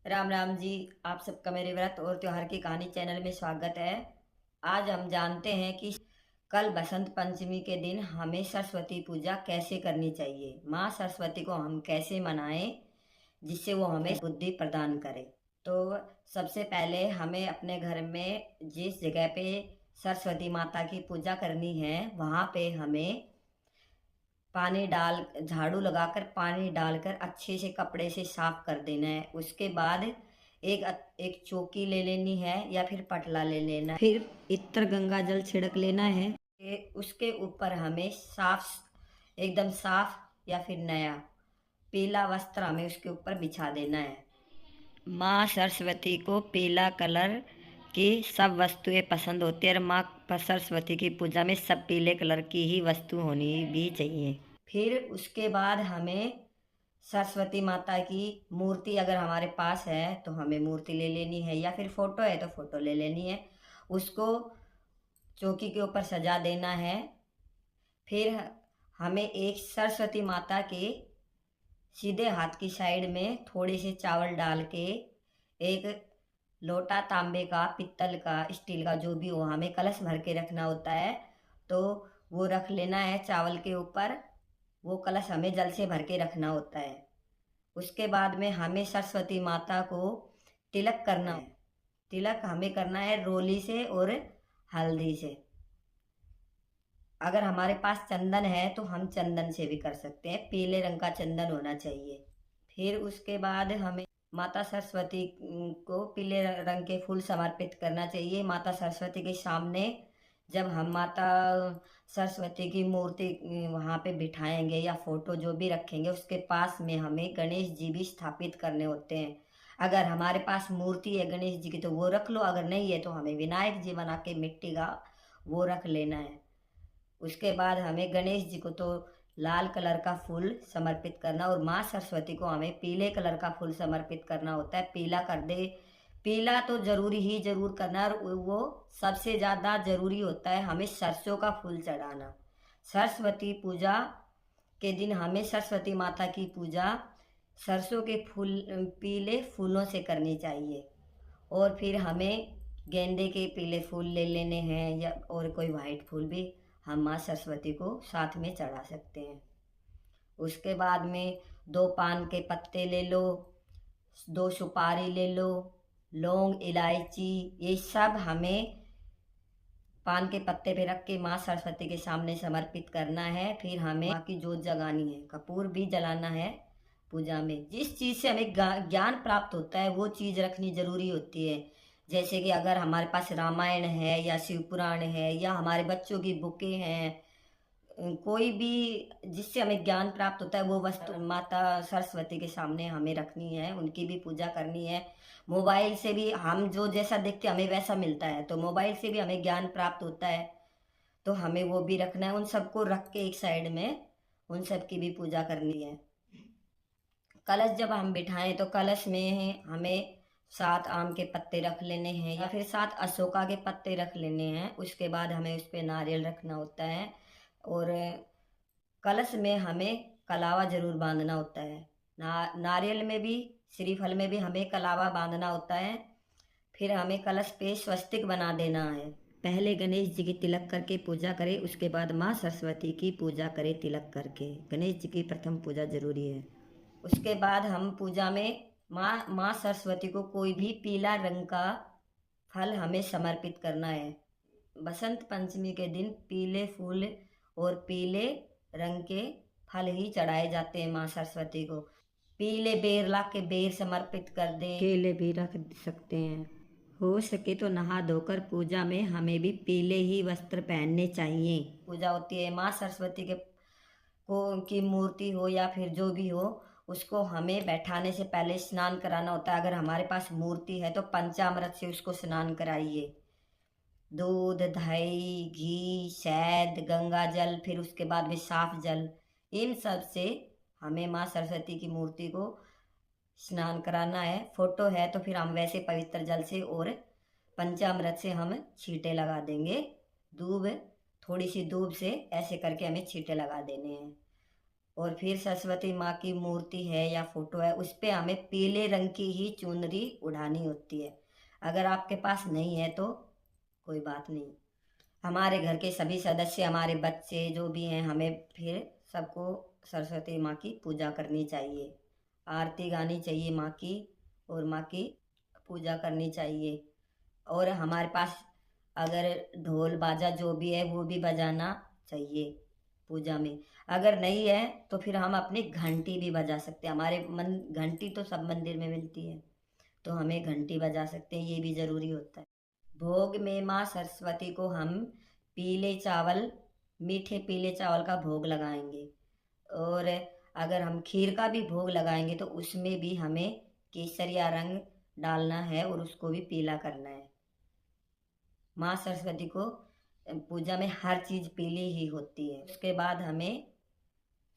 राम राम जी। आप सबका मेरे व्रत और त्योहार की कहानी चैनल में स्वागत है। आज हम जानते हैं कि कल बसंत पंचमी के दिन हमें सरस्वती पूजा कैसे करनी चाहिए, माँ सरस्वती को हम कैसे मनाएं जिससे वो हमें बुद्धि प्रदान करे। तो सबसे पहले हमें अपने घर में जिस जगह पे सरस्वती माता की पूजा करनी है वहाँ पे हमें पानी डाल झाड़ू लगाकर पानी डालकर अच्छे से कपड़े से साफ कर देना है। उसके बाद एक चौकी ले लेनी है या फिर पटला ले लेना है। फिर इत्र गंगा जल छिड़क लेना है। उसके ऊपर हमें एकदम साफ या फिर नया पीला वस्त्र हमें उसके ऊपर बिछा देना है। माँ सरस्वती को पीला कलर की सब वस्तुएं पसंद होती है और माँ सरस्वती की पूजा में सब पीले कलर की ही वस्तु होनी भी चाहिए। फिर उसके बाद हमें सरस्वती माता की मूर्ति अगर हमारे पास है तो हमें मूर्ति ले लेनी है या फिर फोटो है तो फोटो ले लेनी है। उसको चौकी के ऊपर सजा देना है। फिर हमें एक सरस्वती माता के सीधे हाथ की साइड में थोड़े से चावल डाल के एक लोटा तांबे का, पित्तल का, स्टील का, जो भी हो, हमें कलश भर के रखना होता है। तो वो रख लेना है चावल के ऊपर। वो कलश हमें जल से भर के रखना होता है। उसके बाद में हमें सरस्वती माता को तिलक करना है। तिलक हमें करना है रोली से और हल्दी से। अगर हमारे पास चंदन है तो हम चंदन से भी कर सकते हैं, पीले रंग का चंदन होना चाहिए। फिर उसके बाद हमें माता सरस्वती को पीले रंग के फूल समर्पित करना चाहिए। माता सरस्वती के सामने जब हम माता सरस्वती की मूर्ति वहाँ पे बिठाएंगे या फोटो जो भी रखेंगे उसके पास में हमें गणेश जी भी स्थापित करने होते हैं। अगर हमारे पास मूर्ति है गणेश जी की तो वो रख लो, अगर नहीं है तो हमें विनायक जी बना के मिट्टी का वो रख लेना है। उसके बाद हमें गणेश जी को तो लाल कलर का फूल समर्पित करना और माँ सरस्वती को हमें पीले कलर का फूल समर्पित करना होता है। पीला कर दे, पीला तो जरूरी ही जरूर करना है। और वो सबसे ज़्यादा जरूरी होता है हमें सरसों का फूल चढ़ाना। सरस्वती पूजा के दिन हमें सरस्वती माता की पूजा सरसों के फूल, पीले फूलों से करनी चाहिए। और फिर हमें गेंदे के पीले फूल ले लेने हैं या और कोई वाइट फूल भी हम माँ सरस्वती को साथ में चढ़ा सकते हैं। उसके बाद में 2 पान के पत्ते ले लो, 2 सुपारी ले लो, लौंग, इलायची, ये सब हमें पान के पत्ते पे रख के माँ सरस्वती के सामने समर्पित करना है। फिर हमें माँ की जोत जगानी है, कपूर भी जलाना है। पूजा में जिस चीज़ से हमें ज्ञान प्राप्त होता है वो चीज़ रखनी जरूरी होती है। जैसे कि अगर हमारे पास रामायण है या शिव पुराण है या हमारे बच्चों की बुकें हैं, कोई भी जिससे हमें ज्ञान प्राप्त होता है वो वस्तु माता सरस्वती के सामने हमें रखनी है, उनकी भी पूजा करनी है। मोबाइल से भी हम जो जैसा देखते हैं हमें वैसा मिलता है, तो मोबाइल से भी हमें ज्ञान प्राप्त होता है, तो हमें वो भी रखना है। उन सबको रख के एक साइड में उन सब की भी पूजा करनी है। कलश जब हम बिठाएं तो कलश में हमें 7 आम के पत्ते रख लेने हैं या फिर 7 अशोका के पत्ते रख लेने हैं। उसके बाद हमें उस पर नारियल रखना होता है और कलश में हमें कलावा जरूर बांधना होता है। नारियल में भी, श्रीफल में भी हमें कलावा बांधना होता है। फिर हमें कलश पे स्वस्तिक बना देना है। पहले गणेश जी की तिलक करके पूजा करें, उसके बाद माँ सरस्वती की पूजा करें तिलक करके। गणेश जी की प्रथम पूजा जरूरी है। उसके बाद हम पूजा में माँ सरस्वती को कोई भी पीला रंग का फल हमें समर्पित करना है। बसंत पंचमी के दिन पीले फूल और पीले रंग के फल ही चढ़ाए जाते हैं माँ सरस्वती को। पीले बेर ला के बेर समर्पित कर दें, केले भी रख सकते हैं। हो सके तो नहा धोकर पूजा में हमें भी पीले ही वस्त्र पहनने चाहिए। पूजा होती है माँ सरस्वती के को की मूर्ति हो या फिर जो भी हो, उसको हमें बैठाने से पहले स्नान कराना होता है। अगर हमारे पास मूर्ति है तो पंचामृत से उसको स्नान कराइए। दूध, दही, घी, शहद, गंगा जल, फिर उसके बाद में साफ जल, इन सब से हमें माँ सरस्वती की मूर्ति को स्नान कराना है। फोटो है तो फिर हम वैसे पवित्र जल से और पंचामृत से हम छींटे लगा देंगे। दूब, थोड़ी सी दूब से ऐसे करके हमें छींटे लगा देने हैं। और फिर सरस्वती माँ की मूर्ति है या फोटो है, उस पे हमें पीले रंग की ही चुनरी उड़ानी होती है। अगर आपके पास नहीं है तो कोई बात नहीं। हमारे घर के सभी सदस्य, हमारे बच्चे जो भी हैं, हमें फिर सबको सरस्वती माँ की पूजा करनी चाहिए, आरती गानी चाहिए माँ की, और माँ की पूजा करनी चाहिए। और हमारे पास अगर ढोल बाजा जो भी है वो भी बजाना चाहिए पूजा में। अगर नहीं है तो फिर हम अपनी घंटी भी बजा सकते हैं। हमारे मन घंटी तो सब मंदिर में मिलती है, तो हमें घंटी बजा सकते हैं, ये भी ज़रूरी होता है। भोग में माँ सरस्वती को हम पीले चावल, मीठे पीले चावल का भोग लगाएंगे। और अगर हम खीर का भी भोग लगाएंगे तो उसमें भी हमें केसरिया रंग डालना है और उसको भी पीला करना है। माँ सरस्वती को पूजा में हर चीज़ पीली ही होती है। उसके बाद हमें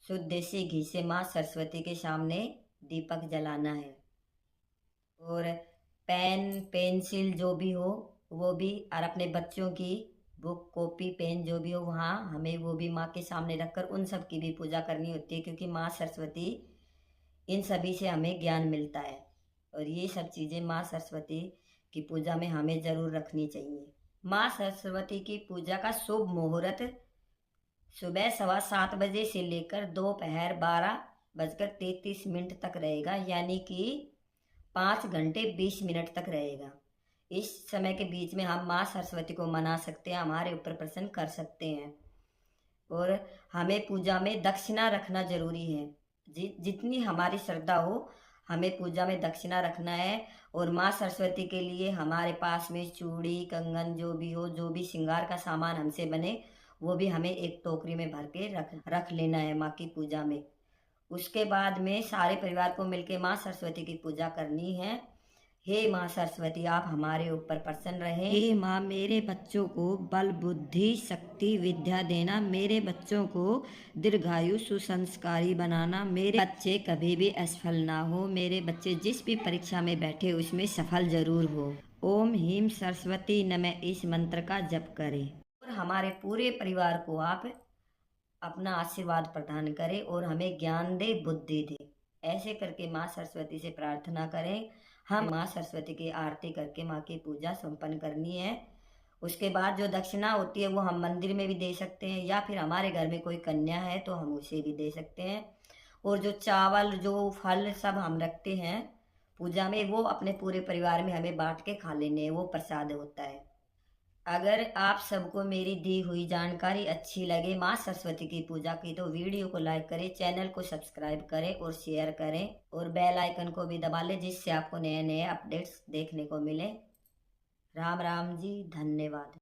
शुद्ध देसी घी से माँ सरस्वती के सामने दीपक जलाना है। और पेन पेंसिल जो भी हो वो भी, और अपने बच्चों की बुक कॉपी पेन जो भी हो वहाँ हमें वो भी माँ के सामने रखकर उन सब की भी पूजा करनी होती है, क्योंकि माँ सरस्वती, इन सभी से हमें ज्ञान मिलता है। और ये सब चीज़ें माँ सरस्वती की पूजा में हमें ज़रूर रखनी चाहिए। माँ सरस्वती की पूजा का शुभ मुहूर्त सुबह 7:15 से लेकर दोपहर 12:33 तक रहेगा, यानी कि 5 घंटे 20 मिनट तक रहेगा। इस समय के बीच में हम माँ सरस्वती को मना सकते हैं, हमारे ऊपर प्रसन्न कर सकते हैं। और हमें पूजा में दक्षिणा रखना जरूरी है। जितनी हमारी श्रद्धा हो, हमें पूजा में दक्षिणा रखना है। और माँ सरस्वती के लिए हमारे पास में चूड़ी कंगन जो भी हो, जो भी श्रृंगार का सामान हमसे बने, वो भी हमें एक टोकरी में भर के रख लेना है माँ की पूजा में। उसके बाद में सारे परिवार को मिलके माँ सरस्वती की पूजा करनी है। हे माँ सरस्वती, आप हमारे ऊपर प्रसन्न रहें। हे माँ, मेरे बच्चों को बल बुद्धि शक्ति विद्या देना, मेरे बच्चों को दीर्घायु सुसंस्कारी बनाना, मेरे बच्चे कभी भी असफल ना हो, मेरे बच्चे जिस भी परीक्षा में बैठे उसमें सफल जरूर हो। ओम ह्रीम सरस्वती नमः, इस मंत्र का जप करें। और हमारे पूरे परिवार को आप अपना आशीर्वाद प्रदान करें और हमें ज्ञान दे, बुद्धि दे। ऐसे करके माँ सरस्वती से प्रार्थना करें। हम माँ सरस्वती की आरती करके माँ की पूजा संपन्न करनी है। उसके बाद जो दक्षिणा होती है वो हम मंदिर में भी दे सकते हैं, या फिर हमारे घर में कोई कन्या है तो हम उसे भी दे सकते हैं। और जो चावल जो फल सब हम रखते हैं पूजा में, वो अपने पूरे परिवार में हमें बांट के खा लेने हैं, वो प्रसाद होता है। अगर आप सबको मेरी दी हुई जानकारी अच्छी लगे माँ सरस्वती की पूजा की, तो वीडियो को लाइक करें, चैनल को सब्सक्राइब करें और शेयर करें, और बेल आइकन को भी दबा लें, जिससे आपको नए नए अपडेट्स देखने को मिले। राम राम जी, धन्यवाद।